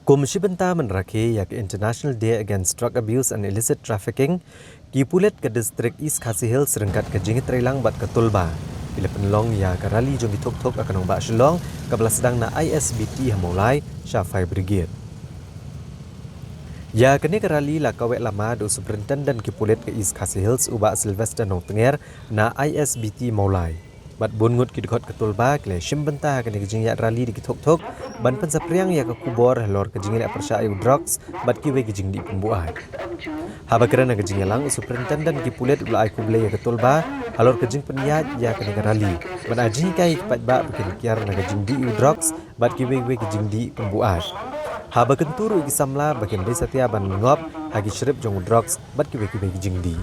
Komisi Benta meneraki yak International Day Against Drug Abuse and Illicit Trafficking kipulet ke distrik East Khasi Hills serengkat ke jingit Trailang bat ke Tulba. Bila penlong ya ke rali jom ditok-tok akan ombak Shillong kabla sedang na ISBT mulai Syafai Brigade. Ya kini ke rali la kawek lama do Superintendent kipulet ke East Khasi Hills ubak Sylvester Nong Tenger na ISBT mulai. Bat bungut kidikot ke Tulba kele Shim Benta kini kejingyat rali di kitok-tok ban pensapriang ya ke kubor lor kejingyat persya ayu drugs bat kiwe kejing di pembuat. Haba kerana kejingyalang Superintendent kipulet ulai kuble ya ke Tulba halor kejing peniat ya kini ke rali. Ban ajing kai kepat bak bikin kiar na kejing di drugs bat kiwe kejing di pembuat. Haba kenturu ikisamla bagian desa tia ban ngop hagi syrip jong drugs bat kiwe kejing di.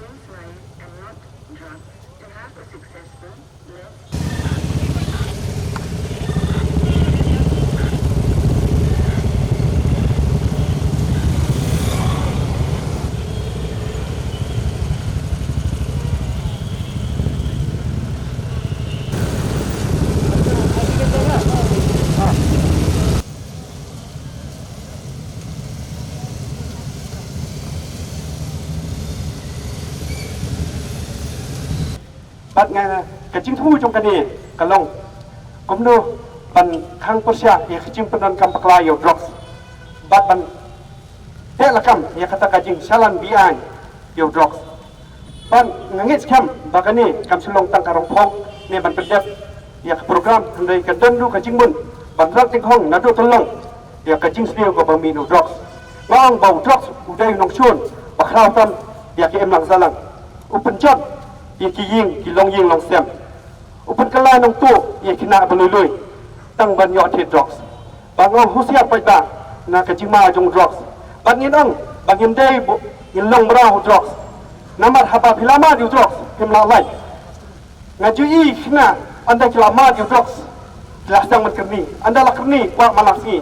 Bắt ngay là cái chính thu trong cái này cái lông cũng đâu ban khang persia ya kecing penan kam paklai yo drugs bat ban te la kam ya kata kajing salan bian yo drugs ban ngangit kam bagani kam sulong tang karong phong ne ban pedep ya program ndai ka dandu kajing mun ban rak ting hong nadu tolong ya kajing sdio go bami no drugs bang bau drugs udai nong chun bakratan ya ke em lang zalang upenjat ya ki long ying long sem upen kala nong tu ya kina belului tang ban yo the drugs bangong husia pada na kajima jong drugs bangin ang bangin dei in long bra drugs namar haba filama di drugs himla lai ngajui kina anda kilama di drugs jelas tang menkerni anda la kerni wa malasi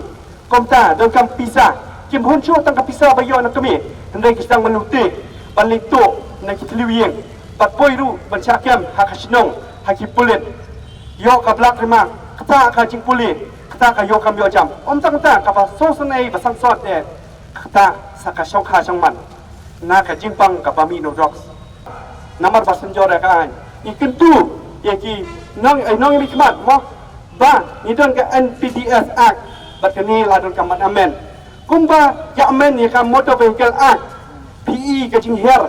komta dan kam pisa kim hunchu tang ka pisa bayo na kami hendai kisang menuti balito na kitliwing bat poiru bancakem hakasnong hakipulit yo kablak rima kata ka jingpuli kata ka yo kam yo jam tang ta ka ba sosanai basang sot de kata saka shokha sangman na ka jingpang ka bami no drugs namar basen jora ka an ikentu yaki nong mikmat mo ba ni don ka NPDS act bat kani la don kamat amen kumba ya amen ya ka motor vehicle act PE ka jing her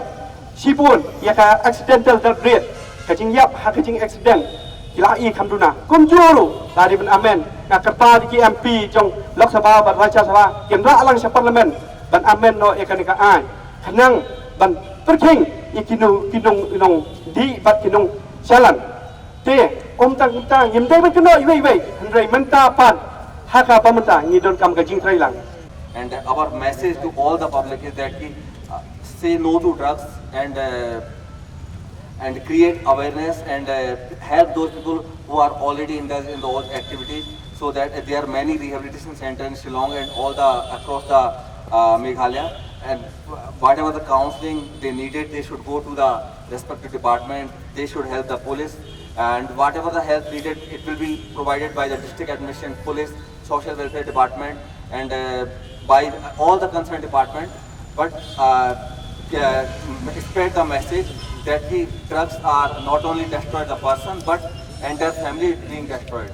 sipun ya ka accidental death rate kajing yap ha kajing accident ilai kamduna kumjuru dari ben amen na kerta di MP jong Lok Sabha bat Raja Sabha kendra alang sa parlimen ban amen no ekanika ai kanang ban perking ikinung inong di bat kinung jalan te tang yimdai ban keno iwei hendrai menta pan haka pamenta ngidon kam kajing trailang. And our message to all the public is that say no to drugs and create awareness and help those people who are already indulged in those activities, so that there are many rehabilitation centers in Shillong and all across the Meghalaya, and whatever the counseling they needed, they should go to the respective department. They should help the police, and whatever the help needed, it will be provided by the district administration, police, social welfare department, and by all the concerned department. But spread the message that the drugs are not only destroyed the person but entire family being destroyed.